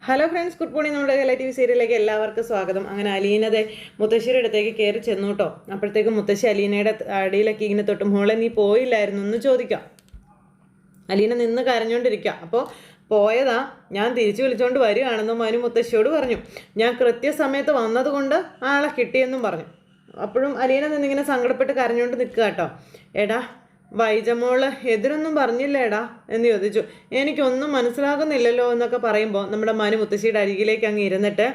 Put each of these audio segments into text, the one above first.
Hello friends, good morning. നമ്മുടെ Kerala TV സീരിയലിലേക്ക് എല്ലാവർക്കും സ്വാഗതം. അങ്ങനെ അലീനതെ മുത്തശ്ശിയുടെ അടുത്തേക്ക് കയറി ചെന്നു കേട്ടോ. അപ്പോഴത്തേക്കും മുത്തശ്ശി അലീനയുടെ അടിയിലൊക്കെ ഇങ്ങനെ തൊട്ട്, മോളെ നീ പോയില്ലായിരുന്നു എന്ന് ചോദിക്കാം. അലീന നിന്ന് കരഞ്ഞുകൊണ്ടിരിക്കുക. അപ്പോൾ പോയതാ, ഞാൻ തിരിച്ചു വിളിച്ചുകൊണ്ട് വരികയാണെന്നും മനു മുത്തശ്ശിയോട് പറഞ്ഞു. ഞാൻ കൃത്യസമയത്ത് വന്നതുകൊണ്ട് ആളെ കിട്ടിയെന്നും പറഞ്ഞു. അപ്പോഴും അലീന നിന്നിങ്ങനെ സങ്കടപ്പെട്ട് കരഞ്ഞുകൊണ്ട് നിൽക്കുക കേട്ടോ. എടാ വൈജമോള് എതിരൊന്നും പറഞ്ഞില്ലേടാ എന്ന് ചോദിച്ചു. എനിക്കൊന്നും മനസ്സിലാകുന്നില്ലല്ലോ എന്നൊക്കെ പറയുമ്പോൾ നമ്മുടെ മനു മുത്തശ്ശിയുടെ അരികിലേക്ക് അങ്ങ് ഇരുന്നിട്ട്,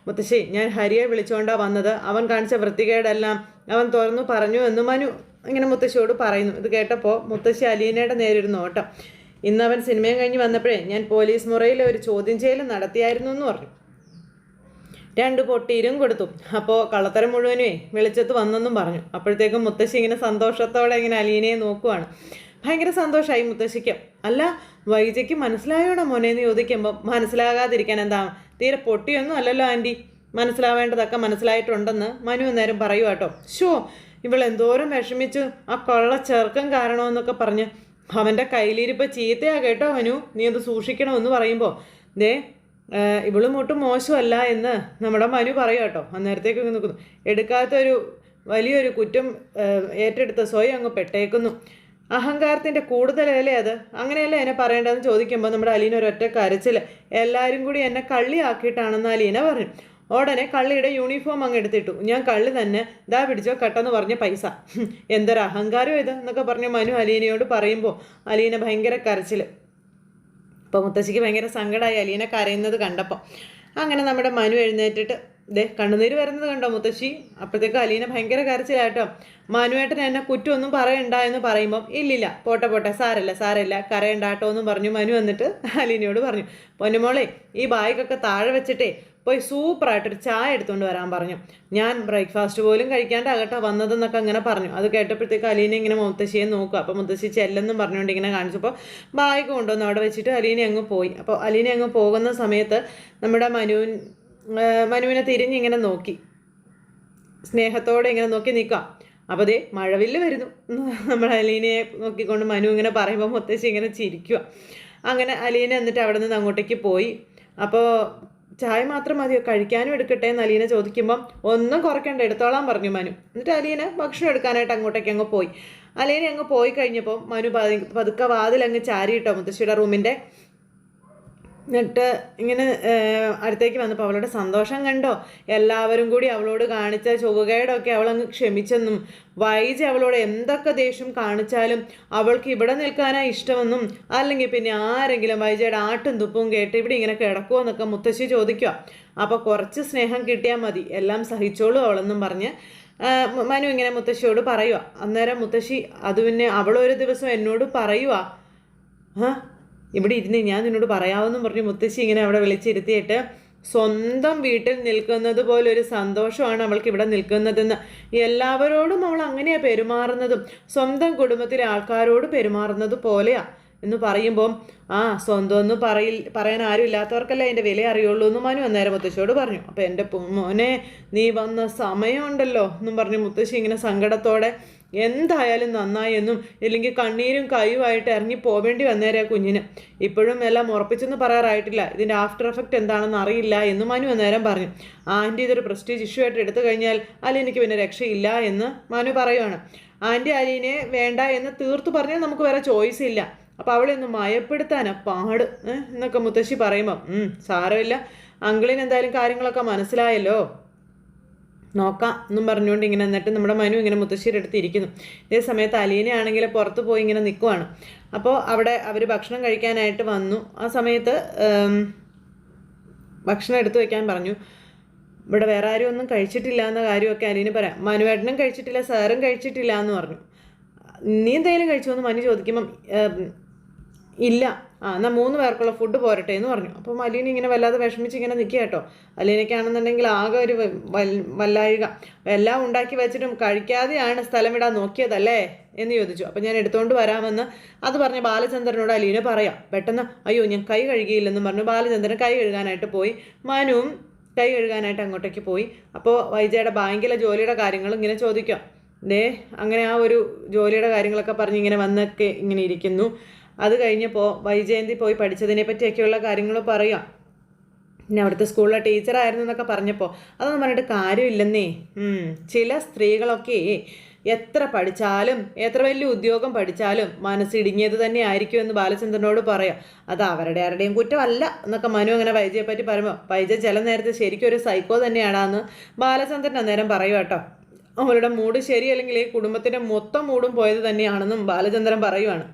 മുത്തശ്ശി ഞാൻ ഹരിയെ വിളിച്ചുകൊണ്ടാണ് വന്നത്, അവൻ കാണിച്ച വൃത്തികേടെല്ലാം അവൻ തുറന്നു പറഞ്ഞു എന്ന് മനു ഇങ്ങനെ മുത്തശ്ശിയോട് പറയുന്നു. ഇത് കേട്ടപ്പോൾ മുത്തശ്ശി അലീനയുടെ നേരെ ഒരു നോട്ടം. ഇന്നവൻ സിനിമയും കഴിഞ്ഞ് വന്നപ്പോഴേ ഞാൻ പോലീസ് മുറിയിൽ ഒരു ചോദ്യം ചെയ്യൽ നടത്തിയായിരുന്നു എന്ന് പറഞ്ഞു. 2 പൊട്ടീരും കൊടുത്തു. അപ്പോൾ കള്ളത്തരം മുഴുവനുമേ വെളിച്ചത്ത് വന്നെന്നും പറഞ്ഞു. അപ്പോഴത്തേക്കും മുത്തശ്ശി ഇങ്ങനെ സന്തോഷത്തോടെ ഇങ്ങനെ അലീനയെ നോക്കുവാണ്. ഭയങ്കര സന്തോഷമായി മുത്തശ്ശിക്ക്. അല്ല വൈജയ്ക്ക് മനസ്സിലായോടാ മോനെ എന്ന് ചോദിക്കുമ്പോൾ, മനസ്സിലാകാതിരിക്കാൻ എന്താ, തീരെ പൊട്ടിയൊന്നും അല്ലല്ലോ ആൻറ്റി, മനസ്സിലാവേണ്ടതൊക്കെ മനസ്സിലായിട്ടുണ്ടെന്ന് മനു നേരം പറയുക കേട്ടോ. ഷോ ഇവളെന്തോരം വിഷമിച്ചു ആ കൊള്ള ചെറുക്കം കാരണമെന്നൊക്കെ പറഞ്ഞ് അവൻ്റെ കയ്യിലിരിപ്പോൾ ചീത്തയാ കേട്ടോ മനു, നീ അത് സൂക്ഷിക്കണമെന്ന് പറയുമ്പോൾ, ദേ ഇവളും ഒട്ടും മോശമല്ല എന്ന് നമ്മുടെ മനു പറയുക കേട്ടോ. അന്നേരത്തേക്ക് നിൽക്കുന്നു. എടുക്കാത്തൊരു വലിയൊരു കുറ്റം ഏറ്റെടുത്ത് സ്വയം അങ്ങ് പെട്ടേക്കുന്നു. അഹങ്കാരത്തിൻ്റെ കൂടുതലല്ലേ അത്, അങ്ങനെയല്ലേ എന്നെ പറയേണ്ടതെന്ന് ചോദിക്കുമ്പോൾ നമ്മുടെ അലീന ഒരൊറ്റ കരച്ചിൽ. എല്ലാവരും കൂടി എന്നെ കള്ളിയാക്കിയിട്ടാണെന്ന് അലീന പറഞ്ഞു. ഉടനെ കള്ളിയുടെ യൂണിഫോം അങ്ങ് എടുത്തിട്ടു. ഞാൻ കള്ളി തന്നെ, ദാ പിടിച്ചോ കട്ടെന്ന് പറഞ്ഞ പൈസ, എന്തൊരു അഹങ്കാരം ഇത് എന്നൊക്കെ പറഞ്ഞു മനു അലീനയോട് പറയുമ്പോൾ അലീന ഭയങ്കര കരച്ചിൽ. അപ്പോൾ മുത്തശ്ശിക്ക് ഭയങ്കര സങ്കടമായി അലീന കരയുന്നത് കണ്ടപ്പോൾ. അങ്ങനെ നമ്മുടെ മനു എഴുന്നേറ്റിട്ട് ദേ കണ്ണുനീര് വരുന്നത് കണ്ടോ മുത്തശ്ശി. അപ്പോഴത്തേക്ക് അലീന ഭയങ്കര കരച്ചിലാട്ടോ. മനുവേട്ടൻ എന്നെ കുറ്റമൊന്നും പറയണ്ട എന്ന് പറയുമ്പം, ഇല്ലില്ല പോട്ടെ സാരമില്ല കരയണ്ടാട്ടോ എന്നും പറഞ്ഞു മനു വന്നിട്ട് അലീനയോട് പറഞ്ഞു. പൊന്നുമോളെ ഈ ബാഗൊക്കെ താഴെ വെച്ചിട്ടേ പോയി സൂപ്പറായിട്ടൊരു ചായ എടുത്തുകൊണ്ട് വരാൻ പറഞ്ഞു. ഞാൻ ബ്രേക്ക്ഫാസ്റ്റ് പോലും കഴിക്കാണ്ടാകട്ടെ വന്നതെന്നൊക്കെ അങ്ങനെ പറഞ്ഞു. അത് കേട്ടപ്പോഴത്തേക്ക് അലീന ഇങ്ങനെ മുത്തശ്ശിയെ നോക്കുക. അപ്പോൾ മുത്തശ്ശി ചെല്ലെന്നും പറഞ്ഞുകൊണ്ട് ഇങ്ങനെ കാണിച്ചപ്പോൾ ബാഗ് കൊണ്ടുവന്ന് അവിടെ വെച്ചിട്ട് അലീന അങ്ങ് പോയി. അപ്പോൾ അലീന അങ്ങ് പോകുന്ന സമയത്ത് നമ്മുടെ മനുവിനെ തിരിഞ്ഞിങ്ങനെ നോക്കി, സ്നേഹത്തോടെ ഇങ്ങനെ നോക്കി നിൽക്കാം. അപ്പോൾ ദേ മഴവില്ല് വരുന്നു നമ്മൾ അലീനയെ നോക്കിക്കൊണ്ട് മനു ഇങ്ങനെ പറയുമ്പോൾ മുത്തശ്ശി ഇങ്ങനെ ചിരിക്കുക. അങ്ങനെ അലീന എന്നിട്ട് അവിടെ നിന്ന് അങ്ങോട്ടേക്ക് പോയി. അപ്പോൾ ചായ മാത്രം മതിയോ, കഴിക്കാനും എടുക്കട്ടെ എന്ന് അലീന ചോദിക്കുമ്പം, ഒന്നും കുറയ്ക്കണ്ട എടുത്തോളാൻ പറഞ്ഞു മനു. എന്നിട്ട് അലീന ഭക്ഷണം എടുക്കാനായിട്ട് അങ്ങോട്ടേക്ക് അങ്ങ് പോയി. അലീന അങ്ങ് പോയി കഴിഞ്ഞപ്പോൾ മനു പതുക്കെ വാതിലങ്ങ് ചാരിയിട്ടോ മുത്തശ്ശിയുടെ റൂമിൻ്റെ. എന്നിട്ട് ഇങ്ങനെ അടുത്തേക്ക് വന്നപ്പോൾ അവളുടെ സന്തോഷം കണ്ടോ. എല്ലാവരും കൂടി അവളോട് കാണിച്ച ചൊവ്വുകേടൊക്കെ അവളങ്ങ് ക്ഷമിച്ചെന്നും, വൈജ അവളോട് എന്തൊക്കെ ദേഷ്യം കാണിച്ചാലും അവൾക്ക് ഇവിടെ നിൽക്കാനാണ് ഇഷ്ടമെന്നും, അല്ലെങ്കിൽ പിന്നെ ആരെങ്കിലും വൈജയുടെ ആട്ടും തുപ്പും കേട്ട് ഇവിടെ ഇങ്ങനെ കിടക്കുമോ എന്നൊക്കെ മുത്തശ്ശി ചോദിക്കുക. അപ്പോൾ കുറച്ച് സ്നേഹം കിട്ടിയാൽ മതി, എല്ലാം സഹിച്ചോളൂ അവളെന്നും പറഞ്ഞ് മനു ഇങ്ങനെ മുത്തശ്ശിയോട് പറയുക. അന്നേരം മുത്തശ്ശി അത് പിന്നെ അവളൊരു ദിവസം എന്നോട് പറയുക, ഇവിടെ ഇരുന്ന് ഞാൻ നിന്നോട് പറയാമെന്നും പറഞ്ഞ് മുത്തശ്ശി ഇങ്ങനെ അവിടെ വിളിച്ചിരുത്തിയിട്ട്, സ്വന്തം വീട്ടിൽ നിൽക്കുന്നത് പോലെ ഒരു സന്തോഷമാണ് അവൾക്ക് ഇവിടെ നിൽക്കുന്നതെന്ന്. എല്ലാവരോടും അവൾ അങ്ങനെയാണ് പെരുമാറുന്നതും, സ്വന്തം കുടുംബത്തിലെ ആൾക്കാരോട് പെരുമാറുന്നത് പോലെയാണ് എന്ന് പറയുമ്പം, സ്വന്തം ഒന്ന് പറയാൻ ആരും ഇല്ലാത്തവർക്കല്ലേ അതിൻ്റെ വില അറിയുള്ളൂ എന്ന് മനു അന്നേരം മുത്തശ്ശിയോട് പറഞ്ഞു. അപ്പോൾ എൻ്റെ മോനെ നീ വന്ന സമയമുണ്ടല്ലോ എന്നും പറഞ്ഞു മുത്തശ്ശി ഇങ്ങനെ സങ്കടത്തോടെ, എന്തായാലും നന്നായി എന്നും, ഇല്ലെങ്കിൽ കണ്ണീരും കയ്യുമായിട്ട് ഇറങ്ങി പോവേണ്ടി വന്നേരെ കുഞ്ഞിന്. ഇപ്പോഴും എല്ലാം ഉറപ്പിച്ചെന്ന് പറയാറായിട്ടില്ല, ഇതിൻ്റെ ആഫ്റ്റർ എഫക്റ്റ് എന്താണെന്ന് അറിയില്ല എന്ന് മനു അന്നേരം പറഞ്ഞു. ആൻറ്റി ഇതൊരു പ്രസ്റ്റീജ് ഇഷ്യൂ ആയിട്ട് എടുത്തു കഴിഞ്ഞാൽ അലീനയ്ക്ക് പിന്നെ രക്ഷയില്ല എന്ന് മനു പറയുവാണ്. ആൻറ്റി അലീനെ വേണ്ട എന്ന് തീർത്തു പറഞ്ഞാൽ നമുക്ക് വേറെ ചോയ്സ് ഇല്ല, അപ്പോൾ അവളെ ഒന്ന് മയപ്പെടുത്താനാ പാട് എന്നൊക്കെ മുത്തശ്ശി പറയുമ്പം, സാരമില്ല അങ്കിളിന് എന്തായാലും കാര്യങ്ങളൊക്കെ മനസ്സിലായല്ലോ, നോക്കാം എന്നും പറഞ്ഞുകൊണ്ട് ഇങ്ങനെ. എന്നിട്ട് നമ്മുടെ മനു ഇങ്ങനെ മുത്തശ്ശിയുടെ അടുത്ത് ഇരിക്കുന്നു. ഇതേ സമയത്ത് അലീനയാണെങ്കിൽ പുറത്ത് പോയി ഇങ്ങനെ നിൽക്കുവാണ്. അപ്പോൾ അവിടെ അവർ ഭക്ഷണം കഴിക്കാനായിട്ട് വന്നു. ആ സമയത്ത് ഭക്ഷണം എടുത്തു വയ്ക്കാൻ പറഞ്ഞു. ഇവിടെ വേറെ ആരും ഒന്നും കഴിച്ചിട്ടില്ല എന്ന കാര്യമൊക്കെ അലീന പറയാം. മനുവേട്ടനും കഴിച്ചിട്ടില്ല, സാറും കഴിച്ചിട്ടില്ല എന്ന് പറഞ്ഞു. നീ എന്തായാലും കഴിച്ചു എന്ന് മനു ചോദിക്കുമ്പം, ഇല്ല, എന്നാൽ 3 പേർക്കുള്ള ഫുഡ് പോരട്ടെ എന്ന് പറഞ്ഞു. അപ്പം അലീന ഇങ്ങനെ വല്ലാതെ വിഷമിച്ച് ഇങ്ങനെ നിൽക്കുക കേട്ടോ. അലീനയ്ക്കാണെന്നുണ്ടെങ്കിൽ ആകെ ഒരു വല്ലായിക. എല്ലാം ഉണ്ടാക്കി വെച്ചിട്ടും കഴിക്കാതെയാണ് സ്ഥലം വിടാൻ നോക്കിയതല്ലേ എന്ന് ചോദിച്ചു. അപ്പം ഞാൻ എടുത്തുകൊണ്ട് വരാമെന്ന് അത് പറഞ്ഞ ബാലചന്ദ്രനോട് അലീന പറയാം. പെട്ടെന്ന് അയ്യോ ഞാൻ കൈ കഴുകിയില്ലെന്നും പറഞ്ഞു ബാലചന്ദ്രൻ കൈ കഴുകാനായിട്ട് പോയി. മനുവും കൈ കഴുകാനായിട്ട് അങ്ങോട്ടേക്ക് പോയി. അപ്പോൾ വൈജയുടെ ബാങ്കിലെ ജോലിയുടെ കാര്യങ്ങൾ ഇങ്ങനെ ചോദിക്കാം. അങ്ങനെ ആ ഒരു ജോലിയുടെ കാര്യങ്ങളൊക്കെ പറഞ്ഞ് ഇങ്ങനെ വന്നൊക്കെ ഇങ്ങനെ ഇരിക്കുന്നു. അത് കഴിഞ്ഞപ്പോൾ വൈജയന്തി പോയി പഠിച്ചതിനെ പറ്റിയൊക്കെയുള്ള കാര്യങ്ങൾ പറയാം. പിന്നെ അവിടുത്തെ സ്കൂളിലെ ടീച്ചറായിരുന്നു എന്നൊക്കെ പറഞ്ഞപ്പോൾ അതൊന്നും പറഞ്ഞിട്ട് കാര്യമില്ലെന്നേ. ചില സ്ത്രീകളൊക്കെ എത്ര പഠിച്ചാലും എത്ര വലിയ ഉദ്യോഗം പഠിച്ചാലും മനസ്സിടുങ്ങിയത് തന്നെ ആയിരിക്കും എന്ന് ബാലചന്ദ്രനോട് പറയാം. അത് അവരുടെ ആരുടെയും കുറ്റമല്ല എന്നൊക്കെ മനു അങ്ങനെ വൈജയെ പറ്റി പറയുമ്പോൾ വൈജ ചില നേരത്തെ ശരിക്കും ഒരു സൈക്കോ തന്നെയാണെന്ന് ബാലചന്ദ്രൻ അന്നേരം പറയും കേട്ടോ. അവരുടെ മൂഡ് ശരിയല്ലെങ്കിൽ ഈ കുടുംബത്തിൻ്റെ മൊത്തം മൂഡും പോയത് തന്നെയാണെന്നും ബാലചന്ദ്രൻ പറയുവാണ്.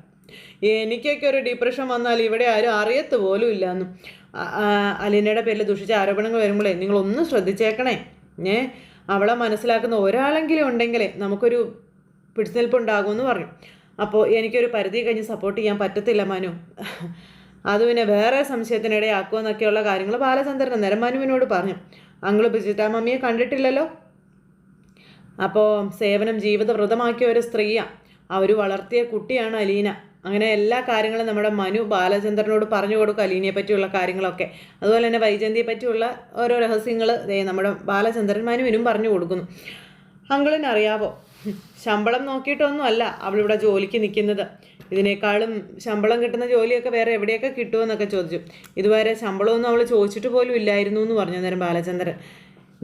എനിക്കൊക്കെ ഒരു ഡിപ്രഷൻ വന്നാൽ ഇവിടെ ആരും അറിയത്ത് പോലും ഇല്ല എന്നും. അലീനയുടെ പേരിൽ ദുഷിച്ച ആരോപണങ്ങൾ വരുമ്പോഴേ നിങ്ങളൊന്ന് ശ്രദ്ധിച്ചേക്കണേ. അവളെ മനസ്സിലാക്കുന്ന ഒരാളെങ്കിലും ഉണ്ടെങ്കിലേ നമുക്കൊരു പിടിച്ചുനിൽപ്പുണ്ടാകുമെന്ന് പറഞ്ഞു. അപ്പോൾ എനിക്കൊരു പരിധി കഴിഞ്ഞ് സപ്പോർട്ട് ചെയ്യാൻ പറ്റത്തില്ല മനു, അത് പിന്നെ വേറെ സംശയത്തിനിടയാക്കുമെന്നൊക്കെയുള്ള കാര്യങ്ങൾ ബാലചന്ദ്രൻ അന്നേരം മനുവിനോട് പറഞ്ഞു. അങ്കിള് ബിജിറ്റ മമ്മിയെ കണ്ടിട്ടില്ലല്ലോ. അപ്പോൾ സേവനം ജീവിതവ്രതമാക്കിയ ഒരു സ്ത്രീയാണ്, അവർ വളർത്തിയ കുട്ടിയാണ് അലീന. അങ്ങനെ എല്ലാ കാര്യങ്ങളും നമ്മുടെ മനു ബാലചന്ദ്രനോട് പറഞ്ഞു കൊടുക്കും, അലീനയെ പറ്റിയുള്ള കാര്യങ്ങളൊക്കെ. അതുപോലെ തന്നെ വൈജയന്തിയെ പറ്റിയുള്ള ഓരോ രഹസ്യങ്ങൾ നമ്മുടെ ബാലചന്ദ്രൻ മനുവിനും പറഞ്ഞു കൊടുക്കുന്നു. അങ്കിളിനറിയാവോ, ശമ്പളം നോക്കിയിട്ടൊന്നും അല്ല അവളിവിടെ ജോലിക്ക് നിൽക്കുന്നത്. ഇതിനേക്കാളും ശമ്പളം കിട്ടുന്ന ജോലിയൊക്കെ വേറെ എവിടെയൊക്കെ കിട്ടുമെന്നൊക്കെ ചോദിച്ചു. ഇതുവരെ ശമ്പളമൊന്നും അവൾ ചോദിച്ചിട്ട് പോലും ഇല്ലായിരുന്നു എന്ന് പറഞ്ഞു നേരം ബാലചന്ദ്രൻ.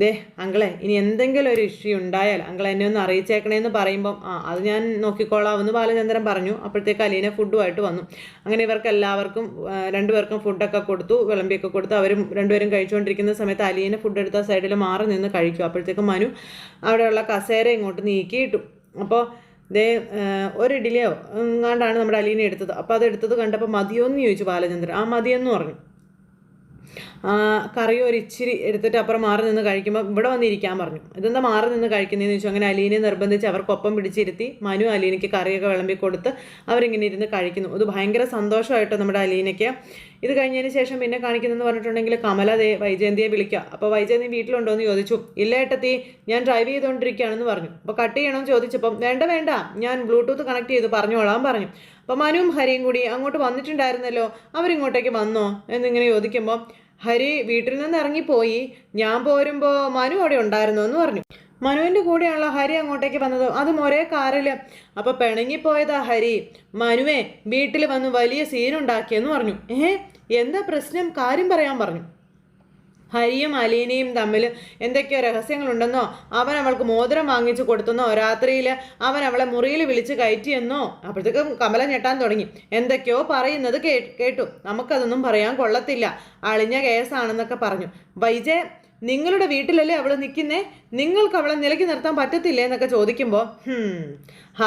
ദേ അങ്കിളെ, ഇനി എന്തെങ്കിലും ഒരു ഇഷ്യൂ ഉണ്ടായാൽ അങ്കിൾ എന്നെ ഒന്ന് അറിയിച്ചേക്കണേന്ന് പറയുമ്പം അത് ഞാൻ നോക്കിക്കോളാമെന്ന് ബാലചന്ദ്രൻ പറഞ്ഞു. അപ്പോഴത്തേക്ക് അലീന ഫുഡുമായിട്ട് വന്നു. അങ്ങനെ ഇവർക്ക് എല്ലാവർക്കും രണ്ടുപേർക്കും ഫുഡൊക്കെ കൊടുത്തു, വിളമ്പിയൊക്കെ കൊടുത്തു. അവരും രണ്ടുപേരും കഴിച്ചുകൊണ്ടിരിക്കുന്ന സമയത്ത് അലീന ഫുഡ് എടുത്ത സൈഡിൽ മാറി നിന്ന് കഴിക്കും. അപ്പോഴത്തേക്ക് മനു അവിടെയുള്ള കസേര ഇങ്ങോട്ട് നീക്കിയിട്ടു. അപ്പോൾ ദേ ഒരു ഇഡ്ഡലിയോ എങ്ങാണ്ടാണ് നമ്മുടെ അലീന എടുത്തത്. അപ്പോൾ അത് എടുത്തത് കണ്ടപ്പോൾ മതിയോന്ന് ചോദിച്ചു ബാലചന്ദ്രൻ. മതിയെന്ന് പറഞ്ഞു. കറി ഒരു ഇച്ചിരി എടുത്തിട്ട് അപ്പുറം മാറി നിന്ന് കഴിക്കുമ്പോൾ ഇവിടെ വന്നിരിക്കാൻ പറഞ്ഞു. ഇതെന്താ മാറി നിന്ന് കഴിക്കുന്നതെന്ന് ചോദിച്ചു. അങ്ങനെ അലീനെ നിർബന്ധിച്ച് അവർക്കൊപ്പം പിടിച്ചിരുത്തി മനു അലീനയ്ക്ക് കറിയൊക്കെ വിളമ്പി കൊടുത്ത് അവരിങ്ങനെ ഇരുന്ന് കഴിക്കുന്നു. ഇത് ഭയങ്കര സന്തോഷമായിട്ടോ നമ്മുടെ അലീനയ്ക്ക്. ഇത് കഴിഞ്ഞതിന് ശേഷം പിന്നെ കാണിക്കുന്നതെന്ന് പറഞ്ഞിട്ടുണ്ടെങ്കിൽ കമല വൈജയന്തിയെ വിളിക്കുക. അപ്പോൾ വൈജയന്തി വീട്ടിലുണ്ടോ എന്ന് ചോദിച്ചു. ഇല്ല ഏട്ടത്തി, ഞാൻ ഡ്രൈവ് ചെയ്തുകൊണ്ടിരിക്കുകയാണെന്ന് പറഞ്ഞു. അപ്പോൾ കട്ട് ചെയ്യണമെന്ന് ചോദിച്ചപ്പം വേണ്ട ഞാൻ ബ്ലൂടൂത്ത് കണക്ട് ചെയ്ത് പറഞ്ഞോളാം പറഞ്ഞു. അപ്പോൾ മനുവും ഹരിയും കൂടി അങ്ങോട്ട് വന്നിട്ടുണ്ടായിരുന്നല്ലോ, അവരിങ്ങോട്ടേക്ക് വന്നോ എന്നിങ്ങനെ ചോദിക്കുമ്പോൾ ഹരി വീട്ടിൽ നിന്ന് ഇറങ്ങിപ്പോയി, ഞാൻ പോരുമ്പോൾ മനു അവിടെ ഉണ്ടായിരുന്നു എന്ന് പറഞ്ഞു. മനുവിൻ്റെ കൂടെയാണല്ലോ ഹരി അങ്ങോട്ടേക്ക് വന്നത്, അതും ഒരേ കാറിൽ. അപ്പോൾ പിണങ്ങിപ്പോയതാ ഹരി. മനുവേ വീട്ടിൽ വന്ന് വലിയ സീനുണ്ടാക്കിയെന്ന് പറഞ്ഞു. എന്താ പ്രശ്നം, കാര്യം പറയാൻ പറഞ്ഞു. ഹരിയും അലീനയും തമ്മിൽ എന്തൊക്കെയോ രഹസ്യങ്ങളുണ്ടെന്നോ, അവൻ അവൾക്ക് മോതിരം വാങ്ങിച്ചു കൊടുത്തെന്നോ, രാത്രിയിൽ അവൻ അവളെ മുറിയിൽ വിളിച്ച് കയറ്റിയെന്നോ. അപ്പോഴത്തേക്കും കമല ഞെട്ടാൻ തുടങ്ങി. എന്തൊക്കെയോ പറയുന്നത് കേട്ടു, നമുക്കതൊന്നും പറയാൻ കൊള്ളത്തില്ല, അളിഞ്ഞ കേസാണെന്നൊക്കെ പറഞ്ഞു. വൈജയ്, നിങ്ങളുടെ വീട്ടിലല്ലേ അവൾ നിൽക്കുന്നേ, നിങ്ങൾക്ക് അവളെ നിലയ്ക്ക് നിർത്താൻ പറ്റത്തില്ലേ എന്നൊക്കെ ചോദിക്കുമ്പോൾ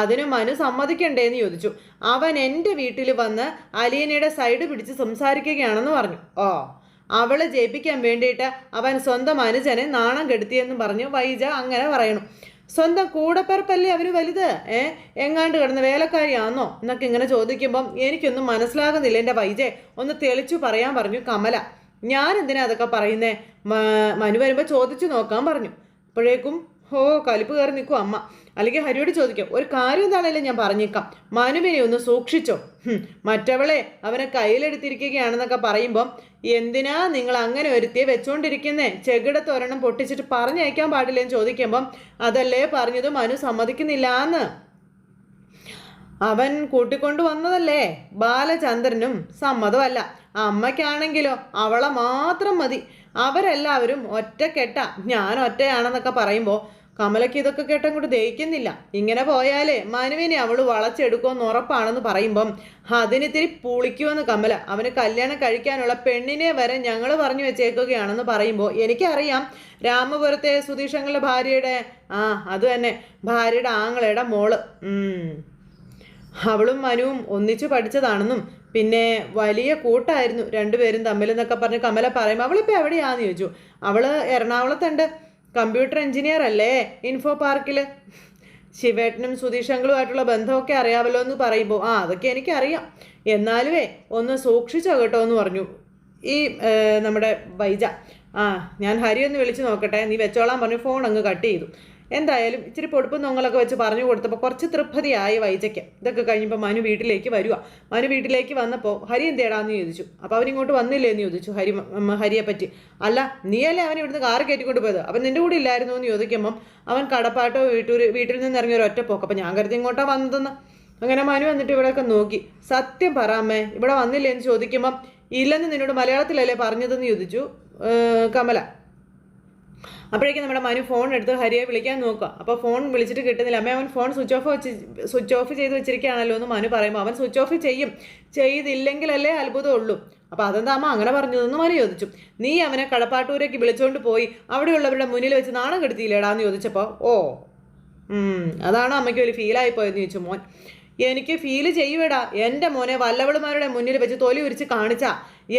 അതിന് മനു സമ്മതിക്കണ്ടേന്ന് ചോദിച്ചു. അവൻ എൻ്റെ വീട്ടിൽ വന്ന് അലീനയുടെ സൈഡ് പിടിച്ച് സംസാരിക്കുകയാണെന്ന് പറഞ്ഞു. അവളെ ജയിപ്പിക്കാൻ വേണ്ടിയിട്ട് അവൻ സ്വന്തം അനുജനെ നാണം കെടുത്തിയെന്ന് പറഞ്ഞു വൈജ അങ്ങനെ പറയണു. സ്വന്തം കൂടപ്പിറപ്പല്ലേ അവന് വലുത്, എങ്ങാണ്ട് കിടന്ന വേലക്കാരിയാണെന്നോ എന്നൊക്കെ ഇങ്ങനെ ചോദിക്കുമ്പം എനിക്കൊന്നും മനസ്സിലാകുന്നില്ല എൻ്റെ വൈജയെ, ഒന്ന് തെളിച്ചു പറയാൻ പറഞ്ഞു കമല. ഞാൻ എന്തിനാ അതൊക്കെ പറയുന്നേ, മനു വരുമ്പോൾ ചോദിച്ചു നോക്കാൻ പറഞ്ഞു. അപ്പോഴേക്കും കലിപ്പ് കയറി നിൽക്കും അമ്മ. അല്ലെങ്കിൽ ഹരിയോട് ചോദിക്കാം, ഒരു കാര്യം എന്താണേലും ഞാൻ പറഞ്ഞേക്കാം, മനുവിനെ ഒന്ന് സൂക്ഷിച്ചോ, മറ്റവളെ അവനെ കയ്യിലെടുത്തിരിക്കുകയാണെന്നൊക്കെ പറയുമ്പം എന്തിനാ നിങ്ങൾ അങ്ങനെ ഒരുത്തിയെ വെച്ചുകൊണ്ടിരിക്കുന്നേ, ചെകിടത്തൊരെണ്ണം പൊട്ടിച്ചിട്ട് പറഞ്ഞയക്കാൻ പാടില്ലെന്ന് ചോദിക്കുമ്പം അതല്ലേ പറഞ്ഞത്, മനു സമ്മതിക്കുന്നില്ലാന്ന്. അവൻ കൂട്ടിക്കൊണ്ടു വന്നതല്ലേ, ബാലചന്ദ്രനും സമ്മതമല്ല. അമ്മയ്ക്കാണെങ്കിലോ അവളെ മാത്രം മതി, അവരെല്ലാവരും ഒറ്റക്കെട്ട, ഞാൻ ഒറ്റയാണെന്നൊക്കെ പറയുമ്പോൾ കമലയ്ക്ക് ഇതൊക്കെ കേട്ടങ്ങോട്ട് ദഹിക്കുന്നില്ല. ഇങ്ങനെ പോയാലേ മനുവിനെ അവൾ വളച്ചെടുക്കുമെന്ന് ഉറപ്പാണെന്ന് പറയുമ്പം അതിനിത്തിരി പുളിക്കുമെന്ന് കമല. അവന് കല്യാണം കഴിക്കാനുള്ള പെണ്ണിനെ വരെ ഞങ്ങൾ പറഞ്ഞു വെച്ചേക്കുകയാണെന്ന് പറയുമ്പോൾ എനിക്കറിയാം രാമപുരത്തെ സുധീഷങ്ങളുടെ ഭാര്യയുടെ അത് തന്നെ ഭാര്യയുടെ ആങ്ങളയുടെ മോള്, അവളും മനുവും ഒന്നിച്ചു പഠിച്ചതാണെന്നും പിന്നെ വലിയ കൂട്ടായിരുന്നു രണ്ടുപേരും തമ്മിലെന്നൊക്കെ പറഞ്ഞ് കമല പറയുമ്പോൾ അവളിപ്പോൾ എവിടെയാണെന്ന് ചോദിച്ചു. അവൾ എറണാകുളത്തുണ്ട്, കമ്പ്യൂട്ടർ എഞ്ചിനീയർ അല്ലേ, ഇൻഫോ പാർക്കിൽ. ശിവേട്ടനും സുധീഷങ്ങളുമായിട്ടുള്ള ബന്ധമൊക്കെ അറിയാമല്ലോ എന്ന് പറയുമ്പോൾ അതൊക്കെ എനിക്കറിയാം, എന്നാലുമേ ഒന്ന് സൂക്ഷിച്ചോ കേട്ടോ എന്ന് പറഞ്ഞു ഈ നമ്മുടെ വൈജ. ഞാൻ ഹരി ഒന്ന് വിളിച്ച് നോക്കട്ടെ, നീ വെച്ചോളാൻ പറഞ്ഞു. ഫോൺ അങ്ങ് കട്ട് ചെയ്തു. എന്തായാലും ഇച്ചിരി പൊടുപ്പും നൊങ്ങളൊക്കെ വെച്ച് പറഞ്ഞു കൊടുത്തപ്പോൾ കുറച്ച് തൃപ്തിയായി വൈജയ്ക്ക്. ഇതൊക്കെ കഴിഞ്ഞപ്പോൾ മനു വീട്ടിലേക്ക് വരിക. മനു വീട്ടിലേക്ക് വന്നപ്പോൾ ഹരി എന്തേടാന്ന് ചോദിച്ചു. അപ്പോൾ അവനിങ്ങോട്ട് വന്നില്ലേ എന്ന് ചോദിച്ചു ഹരിയെ പറ്റി. അല്ല, നീയല്ലേ അവൻ ഇവിടുന്ന് കാറ് കയറ്റിക്കൊണ്ട് പോയത്, അവൻ നിൻ്റെ കൂടെ ഇല്ലായിരുന്നു എന്ന് ചോദിക്കുമ്പം അവൻ കടപ്പാട്ടോ വീട്ടിൽ നിന്ന് ഇറങ്ങിയ ഒരു ഒറ്റപ്പോക്ക്. അപ്പോൾ ഞാൻ കരുതി ഇങ്ങോട്ടാ വന്നതെന്ന്. അങ്ങനെ മനു വന്നിട്ട് ഇവിടെയൊക്കെ നോക്കി. സത്യം പറ അമ്മേ, ഇവിടെ വന്നില്ലേ എന്ന് ചോദിക്കുമ്പം ഇല്ലെന്ന് നിന്നോട് മലയാളത്തിലല്ലേ പറഞ്ഞതെന്ന് ചോദിച്ചു കമല. അപ്പോഴേക്കും നമ്മുടെ മനു ഫോൺ എടുത്ത് ഹരിയെ വിളിക്കാൻ നോക്കുക. അപ്പോൾ ഫോൺ വിളിച്ചിട്ട് കിട്ടുന്നില്ല. അമ്മ അവൻ ഫോൺ സ്വിച്ച് ഓഫ് ചെയ്ത് വെച്ചിരിക്കുകയാണല്ലോ എന്ന് മനു പറയുമ്പോൾ അവൻ സ്വിച്ച് ഓഫ് ചെയ്തില്ലെങ്കിലല്ലേ അത്ഭുതമുള്ളൂ. അപ്പോൾ അതെന്താ അമ്മ അങ്ങനെ പറഞ്ഞതെന്ന് മനു ചോദിച്ചു. നീ അവനെ കടപ്പാട്ടൂരേക്ക് വിളിച്ചുകൊണ്ട് പോയി അവിടെയുള്ളവരുടെ മുന്നിൽ വെച്ച് നാണം കെടുത്തിയില്ലേടാന്ന് ചോദിച്ചപ്പോൾ അതാണ് അമ്മയ്ക്ക് ഒരു ഫീലായി പോയെന്ന് ചോദിച്ചു മോൻ. എനിക്ക് ഫീല് ചെയ്യുവേടാ, എൻ്റെ മോനെ വല്ലവളുമാരുടെ മുന്നിൽ വെച്ച് തൊലി ഉരിച്ച് കാണിച്ചാ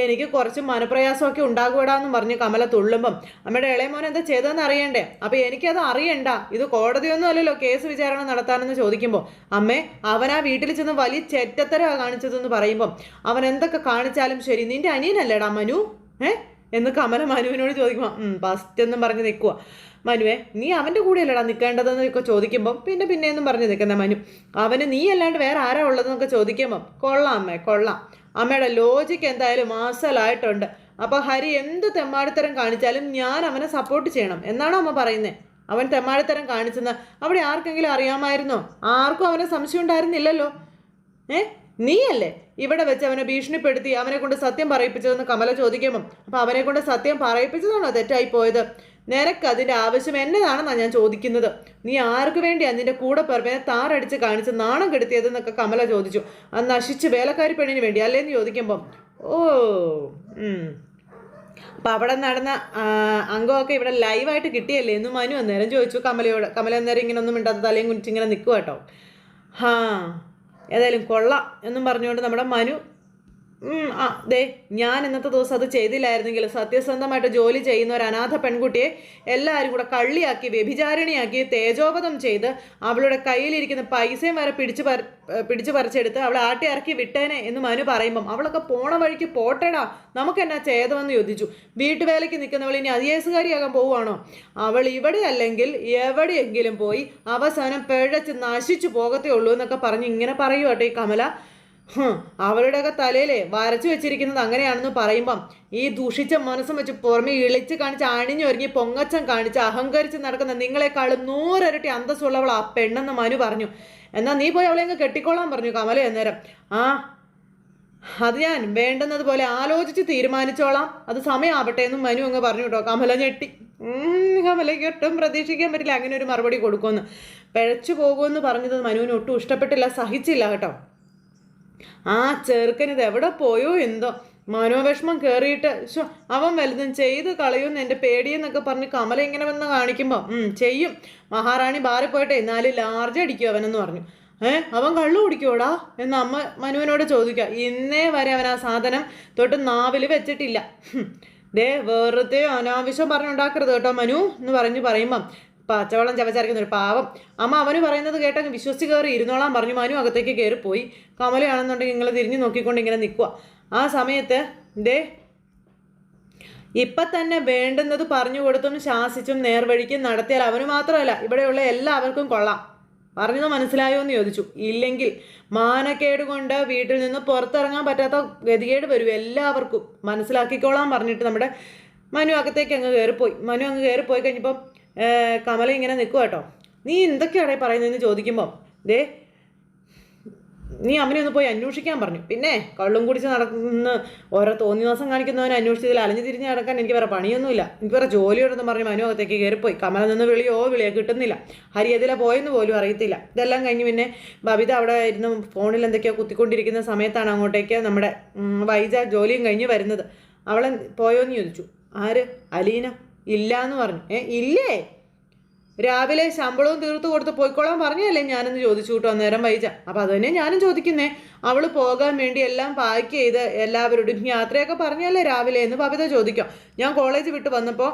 എനിക്ക് കുറച്ച് മനപ്രയാസമൊക്കെ ഉണ്ടാകുവിടാന്ന് പറഞ്ഞ് കമല തുള്ളുമ്പം അമ്മയുടെ ഇളയ മോൻ എന്താ ചെയ്തതെന്ന് അറിയണ്ടേ? അപ്പം എനിക്കത് അറിയണ്ട, ഇത് കോടതിയൊന്നും അല്ലല്ലോ കേസ് വിചാരണ നടത്താനെന്ന് ചോദിക്കുമ്പോൾ അമ്മേ അവൻ ആ വീട്ടിൽ ചെന്ന് വലിയ ചെറ്റത്തരമാണ് കാണിച്ചതെന്ന് പറയുമ്പം അവൻ എന്തൊക്കെ കാണിച്ചാലും ശരി നിന്റെ അനിയനല്ലേടാ മനു എന്ന് കമല മനുവിനോട് ചോദിക്കുമ്പോൾ ഫസ്റ്റ് എന്നും പറഞ്ഞ് നിൽക്കുക. മനുവേ നീ അവൻ്റെ കൂടെയല്ലടാ നിൽക്കേണ്ടതെന്നൊക്കെ ചോദിക്കുമ്പം പിന്നെയെന്നും പറഞ്ഞ് നിൽക്കുന്ന മനു. അവന് നീ അല്ലാണ്ട് വേറെ ആരാ ഉള്ളതെന്നൊക്കെ ചോദിക്കുമ്പം കൊള്ളാം അമ്മേ കൊള്ളാം, അമ്മയുടെ ലോജിക്ക് എന്തായാലും മാസലായിട്ടുണ്ട്. അപ്പോൾ ഹരി എന്ത് തെമ്മാടിത്തരം കാണിച്ചാലും ഞാൻ അവനെ സപ്പോർട്ട് ചെയ്യണം എന്നാണോ അമ്മ പറയുന്നത്? അവൻ തെമ്മാടിത്തരം കാണിച്ചെന്ന് അവിടെ ആർക്കെങ്കിലും അറിയാമായിരുന്നോ? ആർക്കും അവനെ സംശയം ഉണ്ടായിരുന്നില്ലല്ലോ. നീയല്ലേ ഇവിടെ വെച്ച് അവനെ ഭീഷണിപ്പെടുത്തി അവനെ കൊണ്ട് സത്യം പറയിപ്പിച്ചതെന്ന് കമല ചോദിക്കുമ്പം അപ്പം അവനെ കൊണ്ട് സത്യം പറയിപ്പിച്ചതാണോ തെറ്റായി പോയത്? നിനക്ക് അതിൻ്റെ ആവശ്യം എന്നതാണെന്നാണ് ഞാൻ ചോദിക്കുന്നത്. നീ ആർക്ക് വേണ്ടിയാണ് നിന്റെ കൂടെ പിറപ്പിനെ താറടിച്ച് കാണിച്ച് നാണം കെടുത്തിയതെന്നൊക്കെ കമല ചോദിച്ചു. അത് നശിച്ച് വേലക്കാരി പെണ്ണിന് വേണ്ടി അല്ലേന്ന് ചോദിക്കുമ്പം അപ്പം അവിടെ നടന്ന അംഗമൊക്കെ ഇവിടെ ലൈവായിട്ട് കിട്ടിയല്ലേ എന്ന് മനു അന്നേരം ചോദിച്ചു കമലയോട്. കമല അന്നേരം ഇങ്ങനെ ഒന്നും മിണ്ടാത്ത തലയും കുനിച്ച് ഇങ്ങനെ നിൽക്കുക കേട്ടോ. ഏതായാലും കൊള്ളാം എന്നും പറഞ്ഞുകൊണ്ട് നമ്മുടെ മനു ഞാൻ ഇന്നത്തെ ദിവസം അത് ചെയ്തില്ലായിരുന്നെങ്കിൽ സത്യസന്ധമായിട്ട് ജോലി ചെയ്യുന്ന ഒരു അനാഥ പെൺകുട്ടിയെ എല്ലാവരും കൂടെ കള്ളിയാക്കി വ്യഭിചാരിണിയാക്കി തേജോവധം ചെയ്ത് അവളുടെ കയ്യിലിരിക്കുന്ന പൈസയും വരെ പിടിച്ചു പറിച്ചെടുത്ത് അവളെ ആട്ടി ഇറക്കി വിട്ടേനെ എന്ന് മനു പറയുമ്പം അവളൊക്കെ പോണ വഴിക്ക് പോട്ടേടാ നമുക്ക് എന്നാ ചെയ്തതെന്ന് ചോദിച്ചു. വീട്ടുവേലയ്ക്ക് നിൽക്കുന്നവൾ ഇനി അതിയേസുകാരിയാകാൻ പോവുകയാണോ? അവൾ ഇവിടെ അല്ലെങ്കിൽ എവിടെയെങ്കിലും പോയി അവസാനം പിഴച്ച് നശിച്ചു പോകത്തേ ഉള്ളൂ എന്നൊക്കെ പറഞ്ഞ് ഇങ്ങനെ പറയൂ കേട്ടോ ഈ കമല. അവളുടെയൊക്കെ തലയിലെ വരച്ചു വെച്ചിരിക്കുന്നത് അങ്ങനെയാണെന്ന് പറയുമ്പം ഈ ദൂഷിച്ച മനസ്സും വെച്ച് പുറമെ ഇളിച്ച് കാണിച്ച് അണിഞ്ഞൊരുങ്ങി പൊങ്ങച്ചം കാണിച്ച് അഹങ്കരിച്ച് നടക്കുന്ന നിങ്ങളെക്കാളും 100 ഇരട്ടി അന്തസ്സുള്ളവൾ ആ പെണ്ണെന്ന് മനു പറഞ്ഞു. എന്നാൽ നീ പോയി അവളെ അങ്ങ് കെട്ടിക്കോളാൻ പറഞ്ഞു കമല അന്നേരം. അത് ഞാൻ വേണ്ടുന്നതുപോലെ ആലോചിച്ച് തീരുമാനിച്ചോളാം, അത് സമയമാവട്ടെ എന്നും മനു അങ്ങ് പറഞ്ഞു കേട്ടോ. കമല ഞെട്ടി. കമലയ്ക്ക് ഒട്ടും പ്രതീക്ഷിക്കാൻ പറ്റില്ല അങ്ങനെ ഒരു മറുപടി കൊടുക്കുമെന്ന്. പിഴച്ചു പോകുമെന്ന് പറഞ്ഞത് മനുവിന് ഒട്ടും ഇഷ്ടപ്പെട്ടില്ല, സഹിച്ചില്ല കേട്ടോ. ചെറുക്കനിത് എവിടെ പോയോ എന്തോ മനോവിഷമം കയറിയിട്ട് അവൻ വലുതും ചെയ്ത് കളയുമെന്ന് എൻ്റെ പേടിയെന്നൊക്കെ പറഞ്ഞ് കമല ഇങ്ങനെ വന്ന് കാണിക്കുമ്പോൾ ചെയ്യും മഹാറാണി ബാറിൽ പോയിട്ട് എന്നാലും ലാർജ് അടിക്കും അവനെന്ന് പറഞ്ഞു. അവൻ കള്ളു കുടിക്കുവോടാ എന്ന് അമ്മ മനുവിനോട് ചോദിക്കുക. ഇന്നേ വരെ അവൻ ആ സാധനം തൊട്ട് നാവിൽ വെച്ചിട്ടില്ല. വെറുതെ അനാവശ്യം പറഞ്ഞുണ്ടാക്കരുത് കേട്ടോ മനു എന്ന് പറയുമ്പം പച്ചവെള്ളം ചവച്ചരയ്ക്കുന്ന ഒരു പാവം അമ്മ അവന് പറയുന്നത് കേട്ടങ്ങ് വിശ്വസിച്ച് കയറി ഇരുന്നോളാൻ പറഞ്ഞു. മനു അകത്തേക്ക് കയറിപ്പോയി. കമലയാണെന്നുണ്ടെങ്കിൽ നിങ്ങൾ തിരിഞ്ഞു നോക്കിക്കൊണ്ട് ഇങ്ങനെ നിൽക്കുക. ആ സമയത്ത് ഇപ്പം തന്നെ വേണ്ടുന്നത് പറഞ്ഞു കൊടുത്തും ശാസിച്ചും നേർവഴിക്കും നടത്തിയാൽ അവന് മാത്രമല്ല ഇവിടെയുള്ള എല്ലാവർക്കും കൊള്ളാം. പറഞ്ഞത് മനസ്സിലായോ എന്ന് ചോദിച്ചു. ഇല്ലെങ്കിൽ മാനക്കേട് കൊണ്ട് വീട്ടിൽ നിന്ന് പുറത്തിറങ്ങാൻ പറ്റാത്ത ഗതികേട് വരും എല്ലാവർക്കും, മനസ്സിലാക്കിക്കോളാൻ പറഞ്ഞിട്ട് നമ്മുടെ മനു അകത്തേക്ക് അങ്ങ് കയറിപ്പോയി കഴിഞ്ഞപ്പം കമല ഇങ്ങനെ നിൽക്കുക കേട്ടോ. നീ എന്തൊക്കെയാണേ പറയുന്നതെന്ന് ചോദിക്കുമ്പം നീ അമ്മനെ ഒന്ന് പോയി അന്വേഷിക്കാൻ പറഞ്ഞു. പിന്നെ കള്ളും കുടിച്ച് നടക്കുന്ന ഓരോ തോന്നിവാസം കാണിക്കുന്നവനെ അന്വേഷിച്ചതിൽ അലഞ്ഞു തിരിഞ്ഞ് നടക്കാൻ എനിക്ക് വേറെ പണിയൊന്നുമില്ല, എനിക്ക് വേറെ ജോലിയോടെന്ന് പറഞ്ഞ് മനു അകത്തേക്ക് കയറിപ്പോയി. കമല നിന്ന് വിളിയോ കിട്ടുന്നില്ല. ഹരി അതിലെ പോയെന്ന് പോലും അറിയത്തില്ല. ഇതെല്ലാം കഴിഞ്ഞ് പിന്നെ ബബിത അവിടെ ഇരുന്ന് ഫോണിൽ എന്തൊക്കെയോ കുത്തിക്കൊണ്ടിരിക്കുന്ന സമയത്താണ് അങ്ങോട്ടേക്ക് നമ്മുടെ വൈജ ജോലിയും കഴിഞ്ഞ് വരുന്നത്. അവളെ പോയോന്ന് ചോദിച്ചു. ആര്? അലീന. ഇല്ല എന്ന് പറഞ്ഞു. ഇല്ലേ? രാവിലെ ശമ്പളവും തീർത്തു കൊടുത്ത് പോയിക്കോളാൻ പറഞ്ഞല്ലേ ഞാനെന്ന് ചോദിച്ചു കേട്ടോ അന്നേരം വൈജ. അപ്പം അത് തന്നെ ഞാനും ചോദിക്കുന്നേ. അവൾ പോകാൻ വേണ്ടി എല്ലാം പാക്ക് ചെയ്ത് എല്ലാവരോടും യാത്രയൊക്കെ പറഞ്ഞല്ലേ രാവിലെ എന്ന് ബബിത ചോദിക്കാം. ഞാൻ കോളേജ് വിട്ട് വന്നപ്പോൾ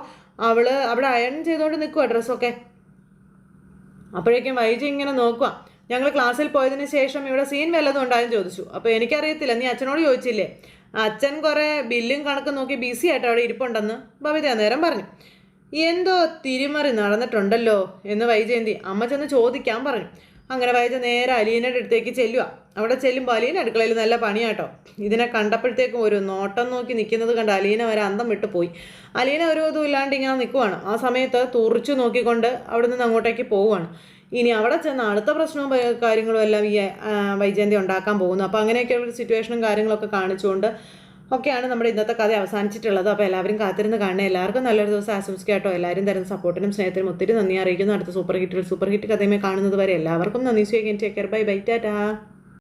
അവൾ അവിടെ അയൺ ചെയ്തുകൊണ്ട് നിൽക്കുക ഡ്രസ്സൊക്കെ. അപ്പോഴേക്കും വൈജ ഇങ്ങനെ നോക്കുക. ഞങ്ങൾ ക്ലാസ്സിൽ പോയതിന് ശേഷം ഇവിടെ സീൻ വല്ലതും ഉണ്ടായെന്ന് ചോദിച്ചു. അപ്പോൾ എനിക്കറിയത്തില്ല, നീ അച്ഛനോട് ചോദിച്ചില്ലേ? അച്ഛൻ കുറേ ബില്ലും കണക്കും നോക്കി ബിസി ആയിട്ട് അവിടെ ഇരിപ്പുണ്ടെന്ന് ബബിത അന്നേരം പറഞ്ഞു. എന്തോ തിരിമറി നടന്നിട്ടുണ്ടല്ലോ എന്ന് വൈജയന്തി അമ്മ ചെന്ന് ചോദിക്കാൻ പറഞ്ഞു. അങ്ങനെ വൈജ നേരെ അലീനയുടെ അടുത്തേക്ക് ചെല്ലുക. അവിടെ ചെല്ലുമ്പോൾ അലീന അടുക്കളയിൽ നല്ല പണിയാട്ടോ. ഇതിനെ കണ്ടപ്പോഴത്തേക്കും ഒരു നോട്ടം നോക്കി നിൽക്കുന്നത് കണ്ട് അലീന വരെ അന്തം വിട്ടു പോയി. അലീന ഒരു ഇതും ഇല്ലാണ്ട് ഇങ്ങനെ നിൽക്കുവാണ്. ആ സമയത്ത് തുറിച്ചു നോക്കിക്കൊണ്ട് അവിടെ നിന്ന് അങ്ങോട്ടേക്ക് പോവുകയാണ്. ഇനി അവിടെ ചെന്ന് അടുത്ത പ്രശ്നവും കാര്യങ്ങളും എല്ലാം ഈ വൈജയന്തി ഉണ്ടാക്കാൻ പോകുന്നു. അപ്പോൾ അങ്ങനെയൊക്കെയുള്ള സിറ്റുവേഷനും കാര്യങ്ങളൊക്കെ കാണിച്ചുകൊണ്ട് ഒക്കെയാണ് നമ്മുടെ ഇന്നത്തെ കഥ അവസാനിച്ചിട്ടുള്ളത്. അപ്പോൾ എല്ലാവരും കാത്തിരുന്ന് കാണുക. എല്ലാവർക്കും നല്ലൊരു ദിവസം ആശംസിക്കുക കേട്ടോ. എല്ലാവരും തരുന്ന സപ്പോർട്ടിനും സ്നേഹത്തിനും ഒത്തിരി നന്ദി അറിയിക്കുന്നു. അടുത്ത സൂപ്പർ ഹിറ്റ് കഥയുമായി കാണുന്നത് വരെ എല്ലാവർക്കും നന്ദി. സ്വീകരിക്കാൻ take care. Bye bye Tata.